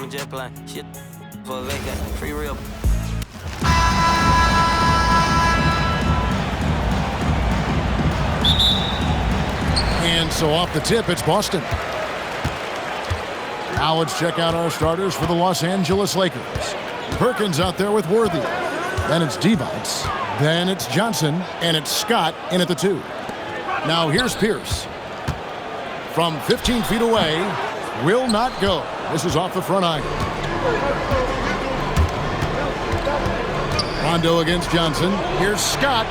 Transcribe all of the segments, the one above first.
a jet plane. Shit for a vacant. Free real. And so off the tip, it's Boston. Now let's check out our starters for the Los Angeles Lakers. Perkins out there with Worthy. Then it's Divac. Then it's Johnson. And it's Scott in at the 2. Now here's Pierce. From 15 feet away, will not go. This is off the front iron. Rondo against Johnson. Here's Scott.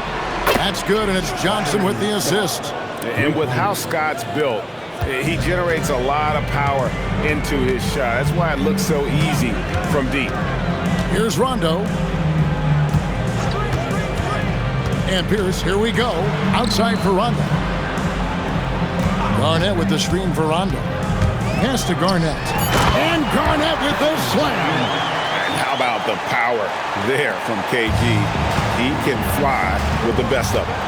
That's good, and it's Johnson with the assist. And with how Scott's built, he generates a lot of power into his shot. That's why it looks so easy from deep. Here's Rondo. And Pierce, here we go. Outside for Rondo. Garnett with the screen for Rondo. Pass to Garnett. And Garnett with the slam. And how about the power there from KG? He can fly with the best of them.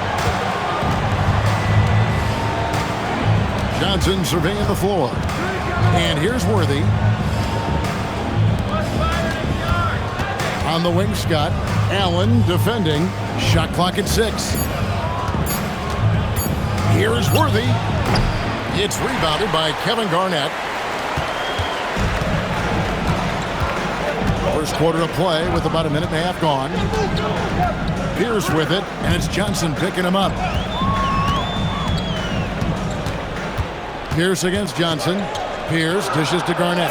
Johnson surveying the floor. And here's Worthy. On the wing, Scott. Allen defending. Shot clock at 6. Here's Worthy. It's rebounded by Kevin Garnett. First quarter of play with about a minute and a half gone. Pierce with it, and it's Johnson picking him up. Pierce against Johnson. Pierce dishes to Garnett.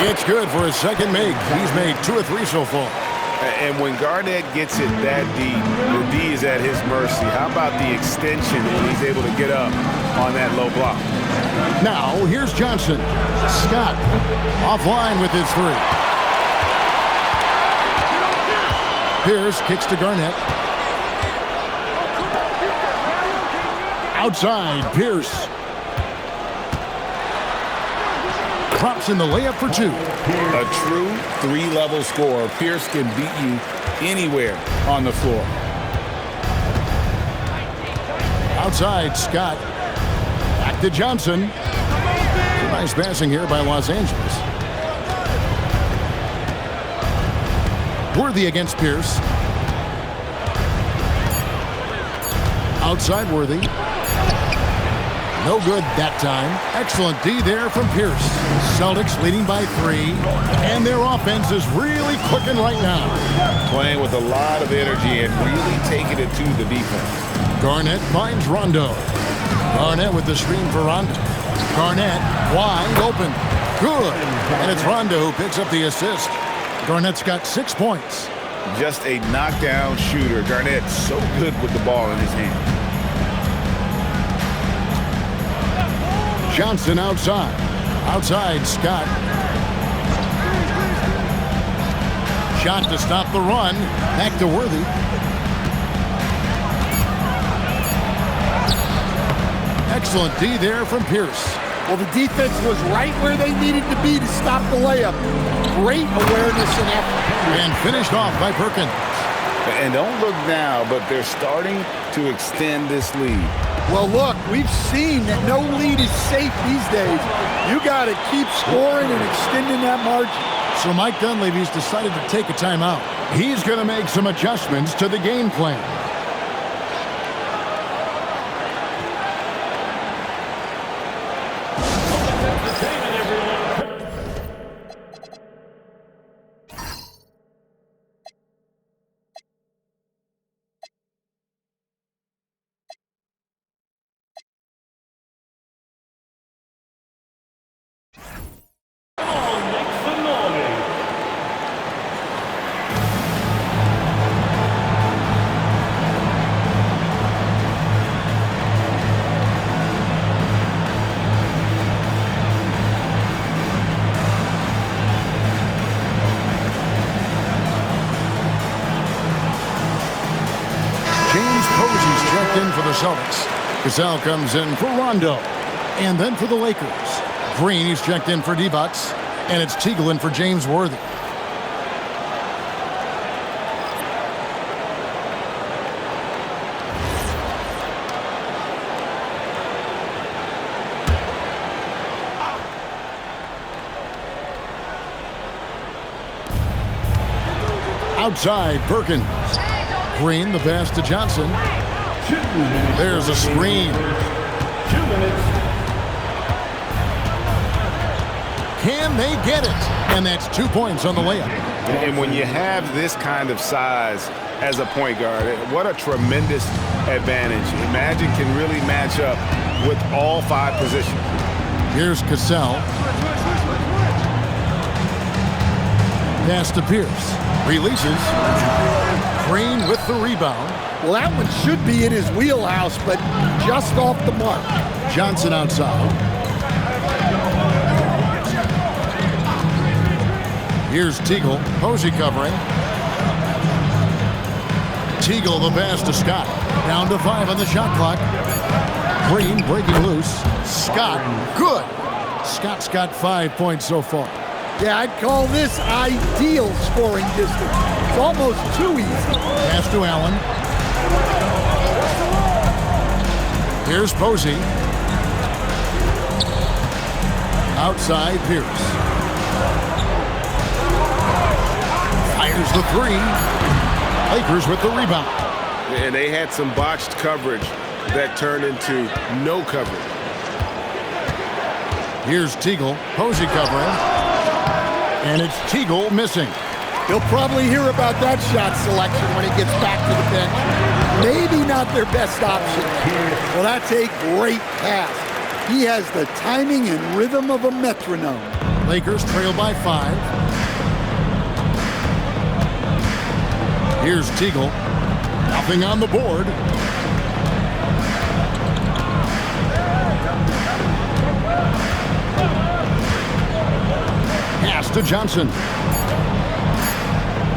It's good for his second make. He's made 2 or 3 so far. And when Garnett gets it that deep, the D is at his mercy. How about the extension when he's able to get up on that low block? Now, here's Johnson. Scott offline with his 3. Pierce kicks to Garnett. Outside, Pierce. Drops in the layup for 2. A true 3-level scorer. Pierce can beat you anywhere on the floor. Outside, Scott. Back to Johnson. Nice passing here by Los Angeles. Worthy against Pierce. Outside Worthy. No good that time. Excellent D there from Pierce. Celtics leading by 3. And their offense is really clicking right now. Playing with a lot of energy and really taking it to the defense. Garnett finds Rondo. Garnett with the screen for Rondo. Garnett wide open. Good. And it's Rondo who picks up the assist. Garnett's got 6 points. Just a knockdown shooter. Garnett so good with the ball in his hand. Johnson outside. Outside, Scott. Shot to stop the run. Back to Worthy. Excellent D there from Pierce. Well, the defense was right where they needed to be to stop the layup. Great awareness and effort. And finished off by Perkins. And don't look now, but they're starting to extend this lead. Well, look, we've seen that no lead is safe these days. You got to keep scoring and extending that margin. So Mike Dunleavy's decided to take a timeout. He's going to make some adjustments to the game plan. Celtics. Gasol comes in for Rondo. And then for the Lakers. Green, he's checked in for Divac. And it's Teagle in for James Worthy. Outside, Perkins. Green, the pass to Johnson. There's a screen. 2 minutes. Can they get it? And that's 2 points on the layup. And when you have this kind of size as a point guard, what a tremendous advantage. Imagine can really match up with all 5 positions. Here's Cassell. Pass to Pierce. Releases. Green with the rebound. Well, that one should be in his wheelhouse, but just off the mark. Johnson outside. Here's Teagle. Posey covering. Teagle the pass to Scott. Down to 5 on the shot clock. Green breaking loose. Scott, good. Scott's got 5 points so far. Yeah, I'd call this ideal scoring distance. It's almost too easy. Pass to Allen. Here's Posey. Outside, Pierce. Fires the 3. Lakers with the rebound. And they had some botched coverage that turned into no coverage. Here's Teagle. Posey covering. And it's Teagle missing. He'll probably hear about that shot selection when he gets back to the bench. Maybe not their best option. Well, that's a great pass. He has the timing and rhythm of a metronome. Lakers trail by 5. Here's Teagle. Nothing on the board. Pass to Johnson.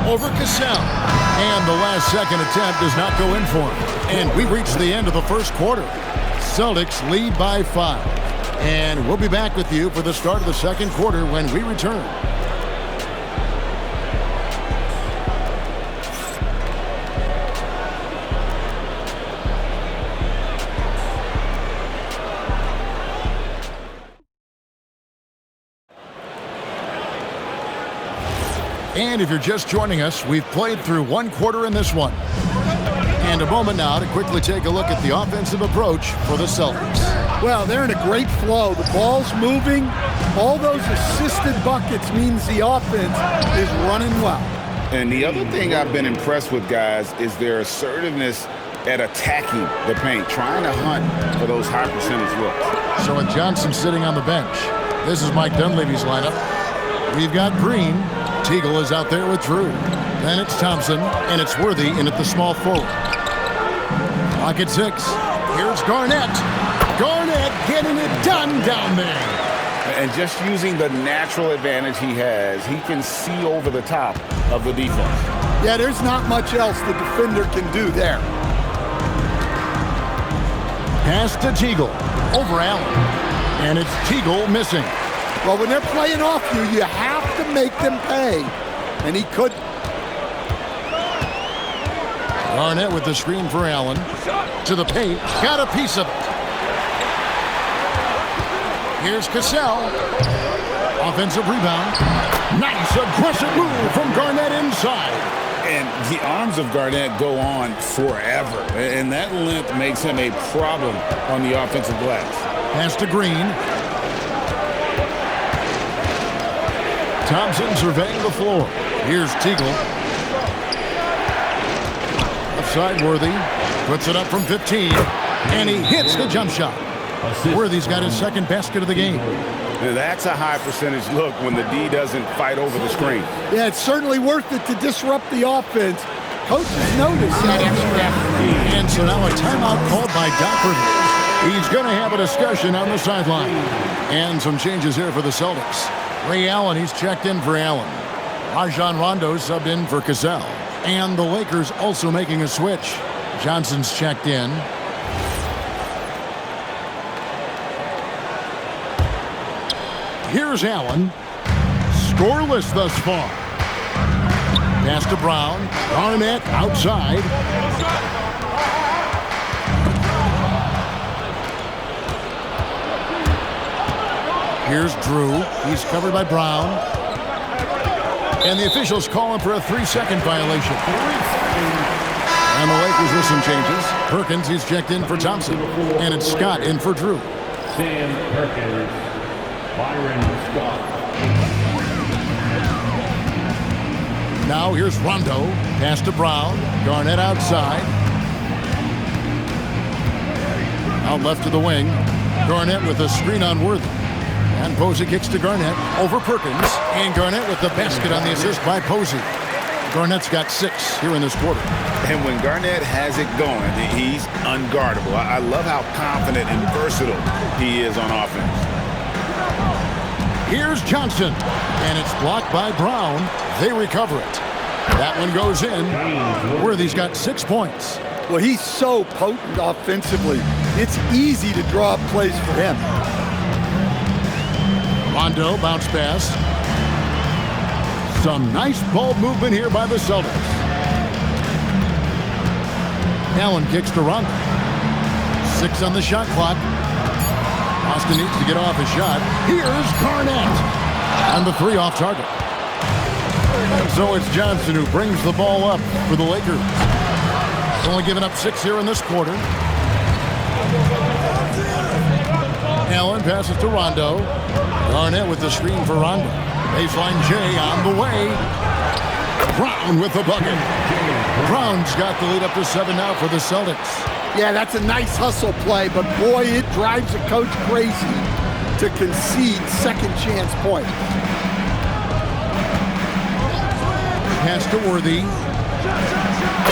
Over Cassell. And the last second attempt does not go in for him. And we reach the end of the first quarter. Celtics lead by 5. And we'll be back with you for the start of the second quarter when we return. And if you're just joining us, we've played through 1 quarter in this one. And a moment now to quickly take a look at the offensive approach for the Celtics. Well, they're in a great flow. The ball's moving. All those assisted buckets means the offense is running well. And the other thing I've been impressed with, guys, is their assertiveness at attacking the paint, trying to hunt for those high percentage looks. So with Johnson sitting on the bench, this is Mike Dunleavy's lineup. We've got Green. Teagle is out there with Drew. Then it's Thompson, and it's Worthy in at the small forward. Clock at 6. Here's Garnett. Garnett getting it done down there. And just using the natural advantage he has, he can see over the top of the defense. Yeah, there's not much else the defender can do there. Pass to Teagle. Over Allen. And it's Teagle missing. Well, when they're playing off you, you have to make them pay. And he could. Garnett with the screen for Allen. To the paint. Got a piece of it. Here's Cassell. Offensive rebound. Nice aggressive move from Garnett inside. And the arms of Garnett go on forever. And that length makes him a problem on the offensive glass. Pass to Green. Thompson surveying the floor. Here's Teagle. Offside Worthy. Puts it up from 15. And he hits the jump shot. Worthy's got his second basket of the game. That's a high percentage look when the D doesn't fight over the screen. Yeah, it's certainly worth it to disrupt the offense. Coaches notice that extra effort. And so now a timeout called by Doc Rivers. He's going to have a discussion on the sideline. And some changes here for the Celtics. Ray Allen, he's checked in for Allen. Rajon Rondo subbed in for Cassell. And the Lakers also making a switch. Johnson's checked in. Here's Allen. Scoreless thus far. Pass to Brown. Garnett outside. Here's Drew. He's covered by Brown. And the officials call him for a 3-second violation. And the Lakers with some changes. Perkins, he's checked in for Thompson. And it's Scott in for Drew. Sam Perkins, Byron Scott. Now here's Rondo. Pass to Brown. Garnett outside. Out left to the wing. Garnett with a screen on Worthy. And Posey kicks to Garnett over Perkins. And Garnett with the basket on the assist by Posey. Garnett's got 6 here in this quarter. And when Garnett has it going, he's unguardable. I love how confident and versatile he is on offense. Here's Johnson. And it's blocked by Brown. They recover it. That one goes in. Worthy's got 6 points. Well, he's so potent offensively. It's easy to draw up plays for him. Rondo bounce pass. Some nice ball movement here by the Celtics. Allen kicks to Rondo. 6 on the shot clock. Boston needs to get off a shot. Here's Garnett. And the 3 off target. And so it's Johnson who brings the ball up for the Lakers. Only giving up 6 here in this quarter. Allen passes to Rondo. Garnett with the screen for Rondo. Baseline J on the way. Brown with the bucket. Brown's got the lead up to 7 now for the Celtics. Yeah, that's a nice hustle play, but boy, it drives a coach crazy to concede second chance points. Pass to Worthy.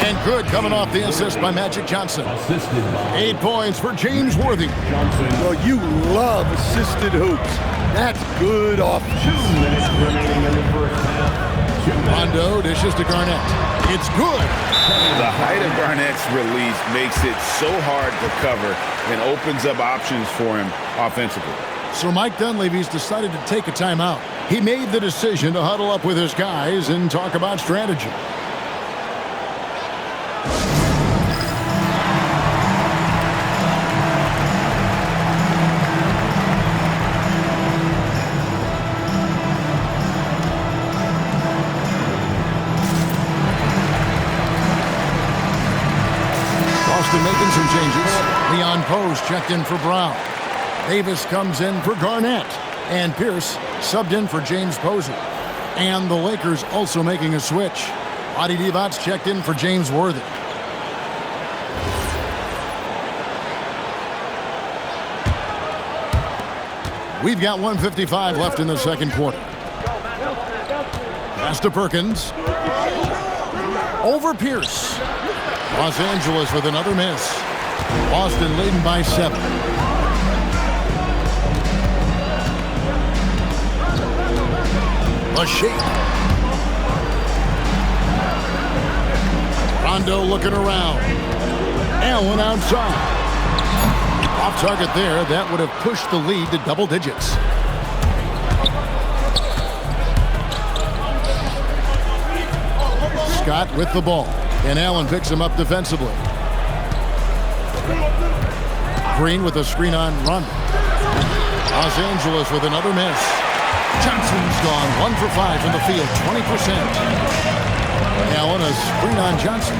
And good coming off the assist by Magic Johnson. 8 points for James Worthy. Well, you love assisted hoops. That's good offense. 2 minutes remaining in the first half. Rondo dishes to Garnett. It's good. The height of Garnett's release makes it so hard to cover and opens up options for him offensively. So Mike Dunleavy's decided to take a timeout. He made the decision to huddle up with his guys and talk about strategy. Boston making some changes. Leon Pose checked in for Brown. Davis comes in for Garnett. And Pierce subbed in for James Posey. And the Lakers also making a switch. Adi Divac checked in for James Worthy. We've got 1:55 left in the second quarter. Pass to Perkins. Over Pierce. Los Angeles with another miss. Boston leading by 7. A shake. Rondo looking around. Allen outside. Off target there. That would have pushed the lead to double digits. Scott with the ball. And Allen picks him up defensively. Green with a screen on Rondo. Los Angeles with another miss. Johnson's gone 1 for 5 from the field, 20%. Allen a screen on Johnson.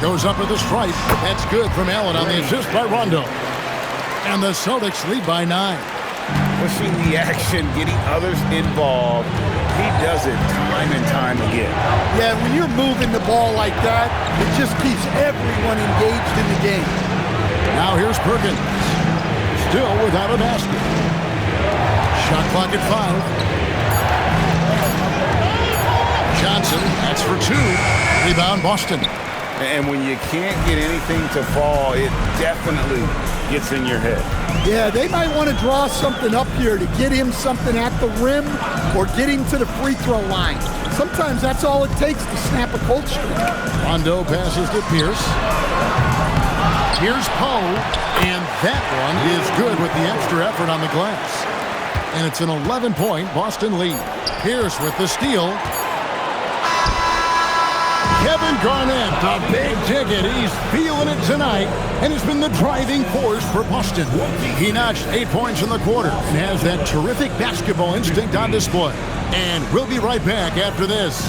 Goes up with a stripe. That's good from Allen on the assist by Rondo. And the Celtics lead by 9. Pushing the action, getting others involved. He does it time and time again. Yeah, when you're moving the ball like that, it just keeps everyone engaged in the game. Now here's Perkins. Still without a basket. Shot clock at 5. Johnson, that's for 2. Rebound Boston. And when you can't get anything to fall, it definitely gets in your head. Yeah, they might want to draw something up here to get him something at the rim or get him to the free throw line. Sometimes that's all it takes to snap a cold streak. Rondo passes to Pierce. Here's Poe, and that one is good with the extra effort on the glass. And it's an 11-point Boston lead. Pierce with the steal. Kevin Garnett, the big ticket. He's feeling it tonight and has been the driving force for Boston. He notched 8 points in the quarter and has that terrific basketball instinct on display. And we'll be right back after this.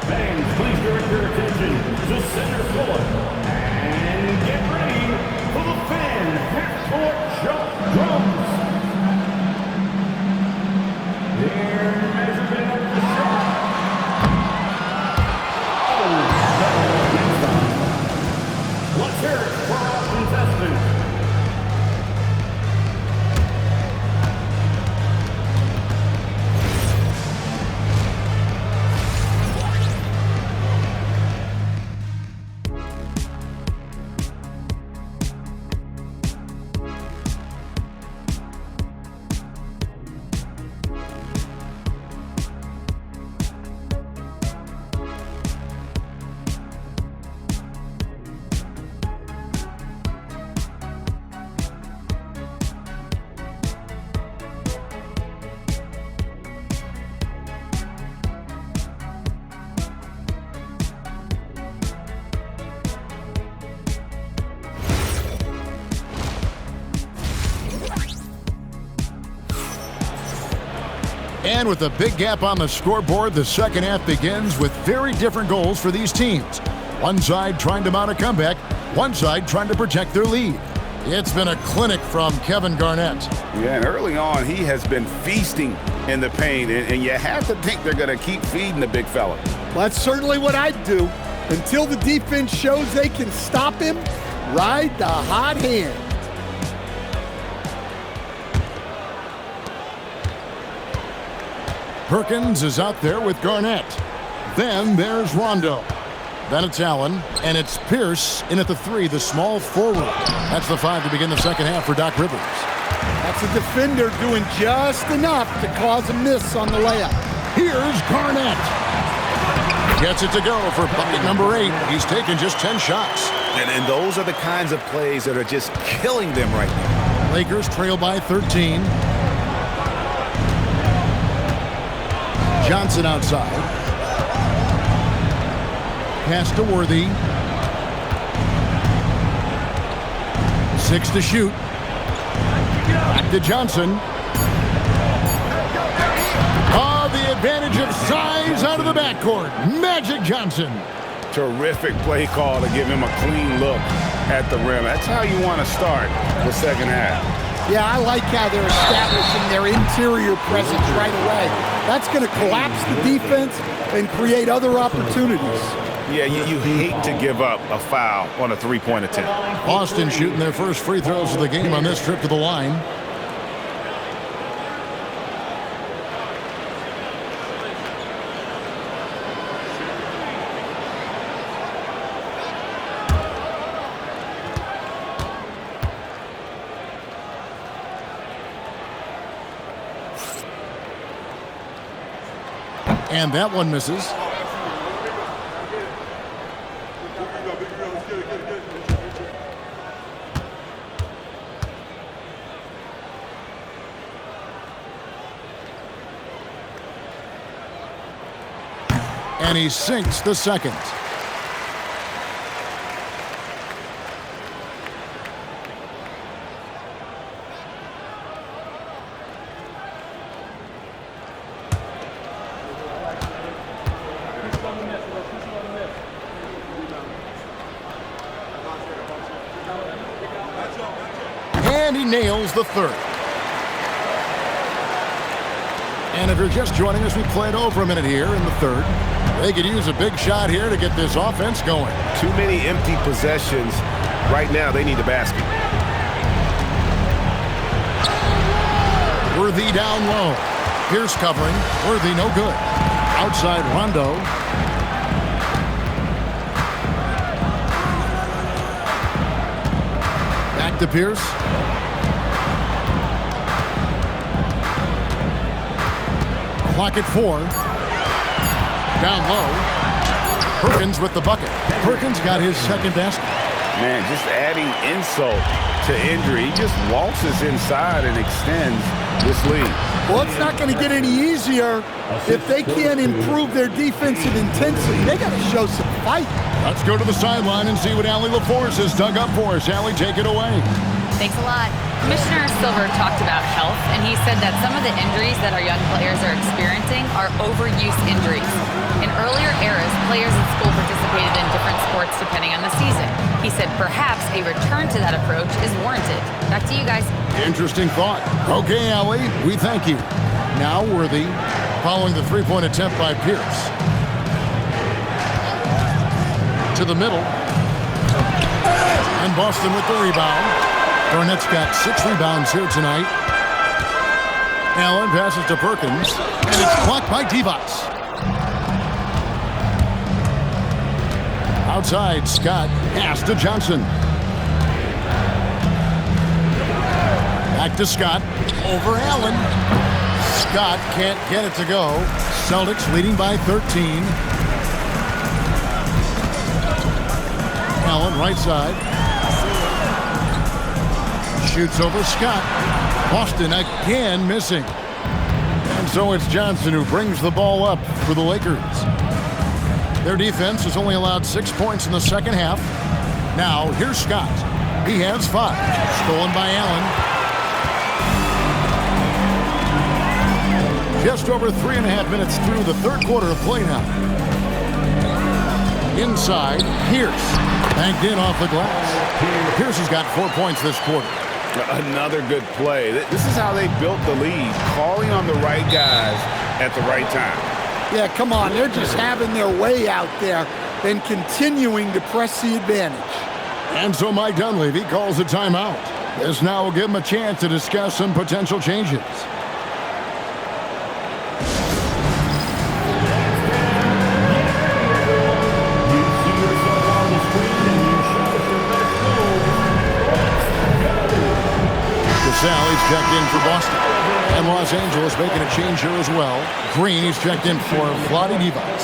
Fans, please direct your attention to center court and get ready for the fan half-court jump drums. Their measurement of the shot. Let's hear it for our contestants. And with a big gap on the scoreboard, the second half begins with very different goals for these teams. One side trying to mount a comeback, one side trying to protect their lead. It's been a clinic from Kevin Garnett. Yeah, and early on, he has been feasting in the paint, and you have to think they're going to keep feeding the big fella. Well, that's certainly what I'd do. Until the defense shows they can stop him, ride the hot hand. Perkins is out there with Garnett. Then there's Rondo. Then it's Allen, and it's Pierce in at the 3, the small forward. That's the 5 to begin the second half for Doc Rivers. That's a defender doing just enough to cause a miss on the layup. Here's Garnett. Gets it to go for bucket number 8. He's taken just 10 shots. And those are the kinds of plays that are just killing them right now. Lakers trail by 13. Johnson outside. Pass to Worthy. 6 to shoot. Back to Johnson. Oh, the advantage of size out of the backcourt. Magic Johnson. Terrific play call to give him a clean look at the rim. That's how you want to start the second half. Yeah, I like how they're establishing their interior presence right away. That's going to collapse the defense and create other opportunities. Yeah, you hate to give up a foul on a three-point attempt. Boston shooting their first free throws of the game on this trip to the line. And that one misses. And he sinks the second. And he nails the third. And if you're just joining us, we played over a minute here in the third. They could use a big shot here to get this offense going. Too many empty possessions. Right now, they need a basket. Worthy down low. Pierce covering. Worthy no good. Outside Rondo. Back to Pierce. Clock at 4. Down low. Perkins with the bucket. Perkins got his second basket. Man, just adding insult to injury. He just waltzes inside and extends this lead. Well, it's not going to get any easier if they can't improve their defensive intensity. They got to show some fight. Let's go to the sideline and see what Allie LaForce has dug up for us. Allie, take it away. Thanks a lot. Commissioner Silver talked about health, and he said that some of the injuries that our young players are experiencing are overuse injuries. In earlier eras, players in school participated in different sports depending on the season. He said perhaps a return to that approach is warranted. Back to you guys. Interesting thought. Okay, Allie, we thank you. Now Worthy, following the three-point attempt by Pierce. To the middle. And Boston with the rebound. Garnett's got 6 rebounds here tonight. Allen passes to Perkins, and it's blocked by Divac. Outside, Scott pass to Johnson. Back to Scott, over Allen. Scott can't get it to go. Celtics leading by 13. Allen, right side. Shoots over Scott. Boston again missing. And so it's Johnson who brings the ball up for the Lakers. Their defense has only allowed 6 points in the second half. Now, here's Scott. He has 5. Stolen by Allen. Just over 3.5 minutes through the third quarter of play now. Inside, Pierce. Banked in off the glass. Pierce has got 4 points this quarter. Another good play. This is how they built the lead, calling on the right guys at the right time. Yeah, come on. They're just having their way out there and continuing to press the advantage. And so Mike Dunleavy calls a timeout. This now will give him a chance to discuss some potential changes. Sally's checked in for Boston. And Los Angeles making a change here as well. Green is checked in for Vlade Divac.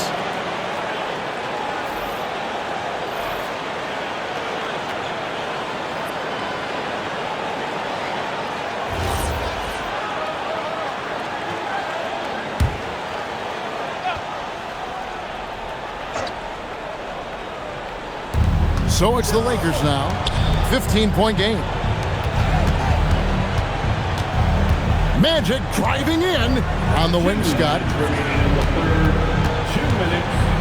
So it's the Lakers now. 15-point game. Magic driving in on the wing, Scott.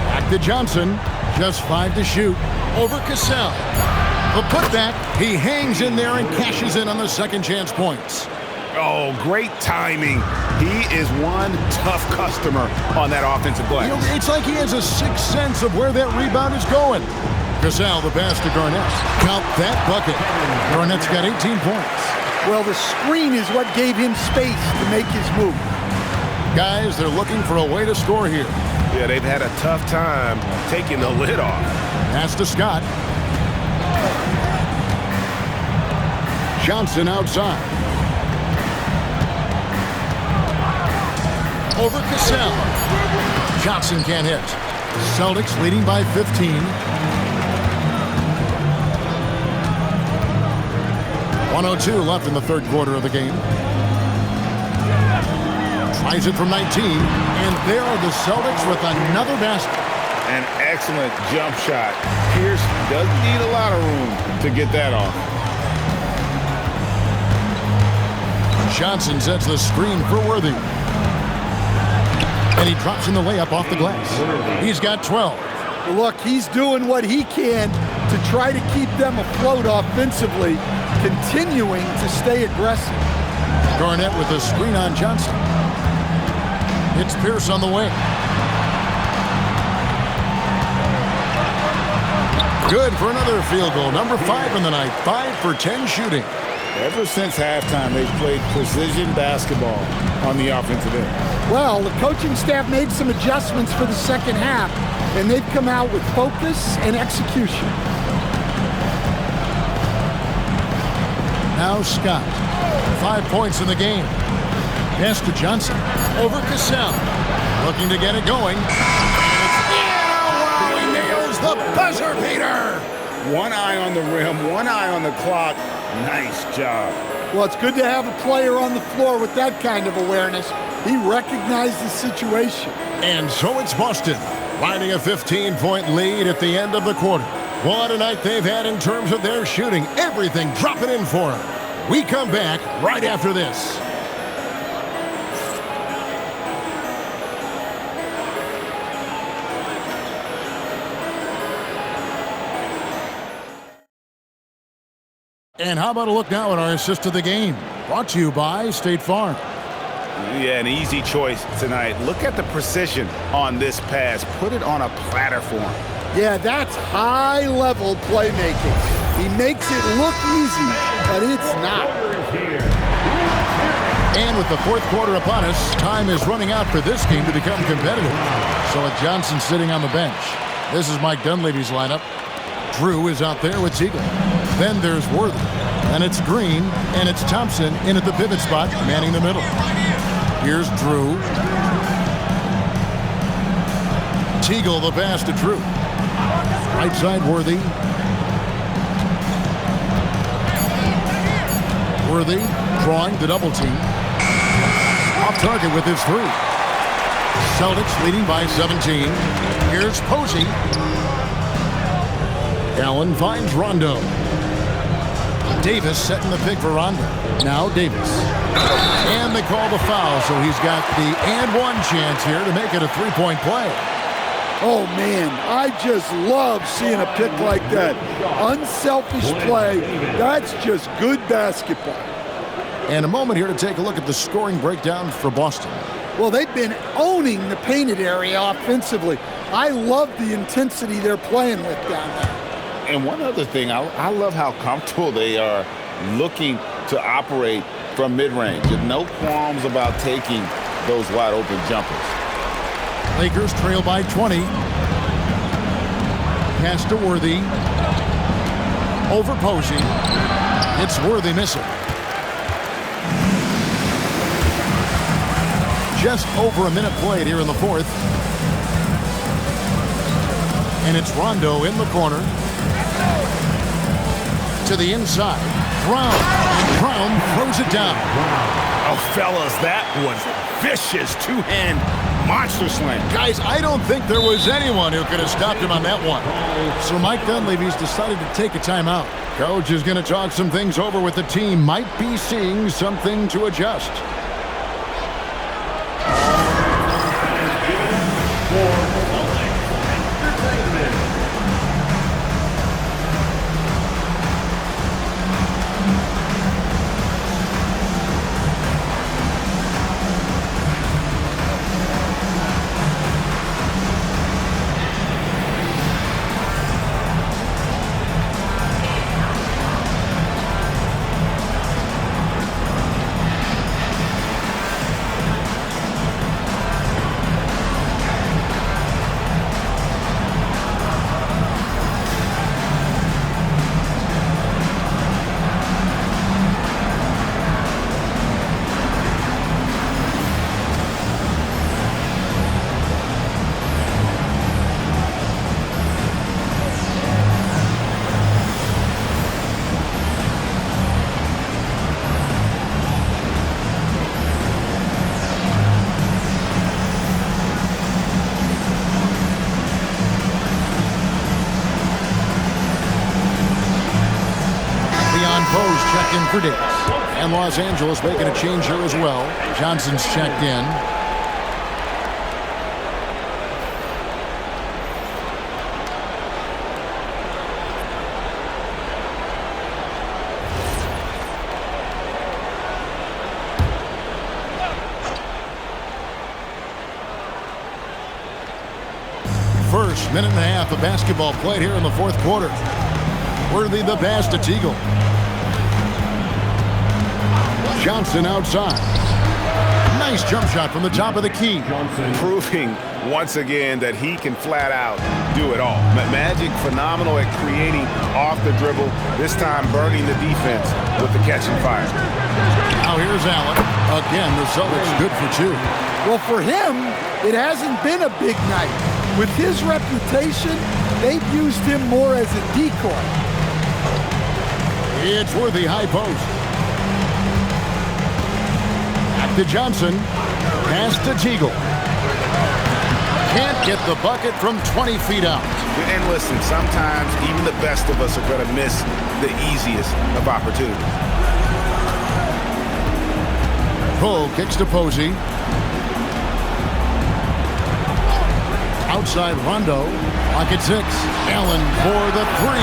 Back to Johnson. Just 5 to shoot. Over Cassell. The putback. He hangs in there and cashes in on the second chance points. Oh, great timing. He is one tough customer on that offensive glass. You know, it's like he has a sixth sense of where that rebound is going. Cassell, the pass to Garnett. Count that bucket. Garnett's got 18 points. Well, the screen is what gave him space to make his move. Guys, they're looking for a way to score here. Yeah, they've had a tough time taking the lid off. Pass to Scott. Johnson outside. Over Cassell. Johnson can't hit. Celtics leading by 15. 1:02 left in the third quarter of the game. Tries it from 19, and there are the Celtics with another basket. An excellent jump shot. Pierce doesn't need a lot of room to get that off. Johnson sets the screen for Worthy. And he drops in the layup off the glass. He's got 12. Look, he's doing what he can to try to keep them afloat offensively, continuing to stay aggressive. Garnett with a screen on Johnson. It's Pierce on the wing. Good for another field goal. Number 5 in the night. 5 for 10 shooting. Ever since halftime, they've played precision basketball on the offensive end. Well, the coaching staff made some adjustments for the second half, and they've come out with focus and execution. Now Scott. 5 points in the game. Pass to Johnson. Over Cassell. Looking to get it going. Yeah! Wow, he nails the buzzer beater! One eye on the rim, one eye on the clock. Nice job. Well, it's good to have a player on the floor with that kind of awareness. He recognized the situation. And so it's Boston, riding a 15-point lead at the end of the quarter. What a night they've had in terms of their shooting. Everything dropping in for them. We come back right after this. And how about a look now at our assist of the game? Brought to you by State Farm. Yeah, an easy choice tonight. Look at the precision on this pass. Put it on a platter for him. Yeah, that's high-level playmaking. He makes it look easy, but it's not. And with the fourth quarter upon us, time is running out for this game to become competitive. So with Johnson sitting on the bench, this is Mike Dunleavy's lineup. Drew is out there with Teagle. Then there's Worthy. And it's Green, and it's Thompson in at the pivot spot, manning the middle. Here's Drew. Teagle, the pass to Drew. Right side, Worthy. Worthy drawing the double team. Off target with his three. Celtics leading by 17. Here's Posey. Allen finds Rondo. Davis setting the pick for Rondo. Now Davis. And they call the foul, so he's got the and one chance here to make it a three-point play. Oh, man, I just love seeing a pick like that. Unselfish play. That's just good basketball. And a moment here to take a look at the scoring breakdown for Boston. Well, they've been owning the painted area offensively. I love the intensity they're playing with down there. And one other thing, I love how comfortable they are looking to operate from mid-range. And no qualms about taking those wide-open jumpers. Lakers trail by 20. Pass to Worthy. Over Posey. It's Worthy missing. Just over a minute played here in the fourth. And it's Rondo in the corner. To the inside. Brown. And Brown throws it down. Oh, fellas, that was vicious two-hand monster slam. Guys, I don't think there was anyone who could have stopped him on that one. So Mike Dunleavy's decided to take a timeout. Coach is going to talk some things over with the team. Might be seeing something to adjust. Checked in for Davis. And Los Angeles making a change here as well. Johnson's checked in. First minute and a half of basketball played here in the fourth quarter. Worthy the pass to Teagle. Johnson outside. Nice jump shot from the top of the key. Proving once again that he can flat out do it all. Magic phenomenal at creating off the dribble, this time burning the defense with the catch and fire. Now here's Allen. Again, the Celtics good for two. Well, for him, it hasn't been a big night. With his reputation, they've used him more as a decoy. It's Worthy, high post. Back to Johnson. Pass to Teagle. Can't get the bucket from 20 feet out. And listen, sometimes even the best of us are going to miss the easiest of opportunities. Poe kicks to Posey. Outside Rondo. Pocket 6. Allen for the 3.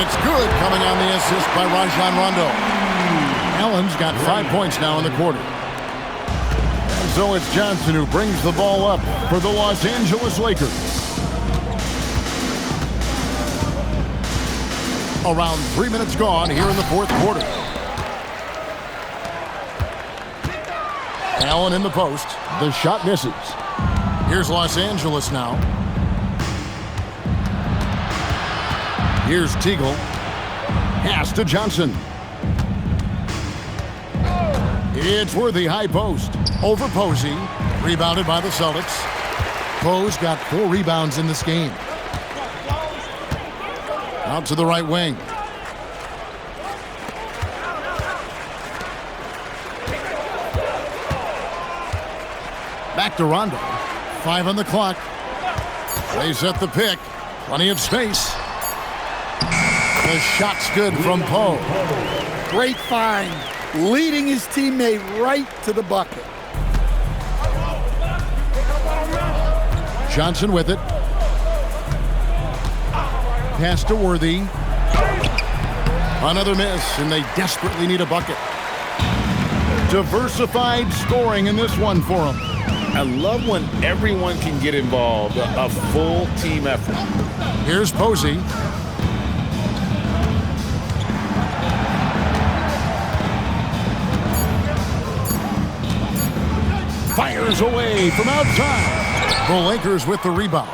It's good, coming on the assist by Rajon Rondo. Allen's got 5 points now in the quarter. And so it's Johnson who brings the ball up for the Los Angeles Lakers. Around 3 minutes gone here in the fourth quarter. Allen in the post. The shot misses. Here's Los Angeles now. Here's Teagle. Pass to Johnson. It's Worthy, high post. Over Posey. Rebounded by the Celtics. Poe's got 4 rebounds in this game. Out to the right wing. Back to Rondo. 5 on the clock. They set the pick. Plenty of space. The shot's good from Poe. Great find. Leading his teammate right to the bucket. Johnson with it. Pass to Worthy. Another miss, and they desperately need a bucket. Diversified scoring in this one for them. I love when everyone can get involved, a full team effort. Here's Posey. Fires away from outside. The Lakers with the rebound.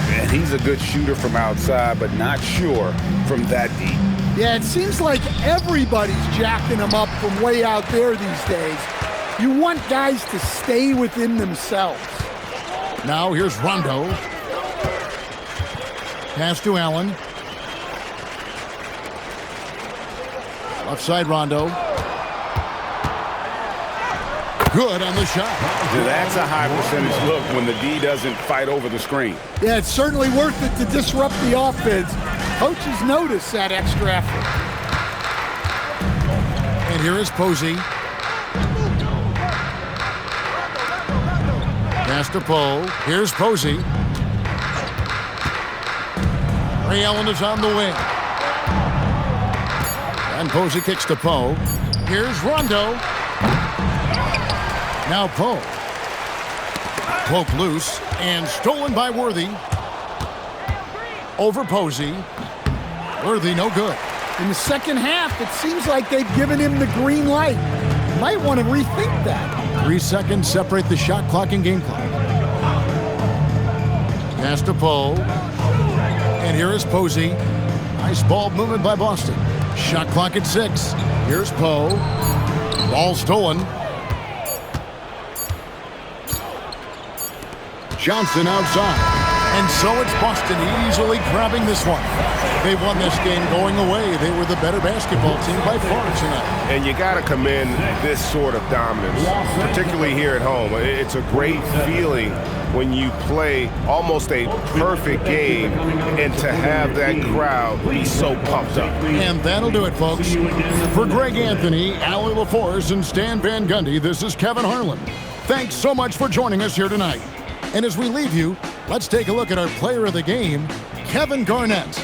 And he's a good shooter from outside, but not sure from that deep. Yeah, it seems like everybody's jacking him up from way out there these days. You want guys to stay within themselves. Now here's Rondo. Pass to Allen. Left side Rondo. Good on the shot. That's a high percentage look when the D doesn't fight over the screen. Yeah, it's certainly worth it to disrupt the offense. Coaches notice that extra effort. And here is Posey. Pass to Poe. Here's Posey. Ray Allen is on the wing. And Posey kicks to Poe. Here's Rondo. Now Poe. Poke loose and stolen by Worthy. Over Posey. Worthy no good. In the second half, it seems like they've given him the green light. Might want to rethink that. 3 seconds separate the shot clock and game clock. Pass to Poe. And here is Posey. Nice ball movement by Boston. Shot clock at 6. Here's Poe. Ball stolen. Johnson outside. And so it's Boston easily grabbing this one. They won this game going away. They were the better basketball team by far tonight. And you got to commend this sort of dominance, particularly here at home. It's a great feeling when you play almost a perfect game and to have that crowd be so pumped up. And that'll do it, folks. For Greg Anthony, Allie LaForce, and Stan Van Gundy, this is Kevin Harlan. Thanks so much for joining us here tonight. And as we leave you, let's take a look at our player of the game, Kevin Garnett.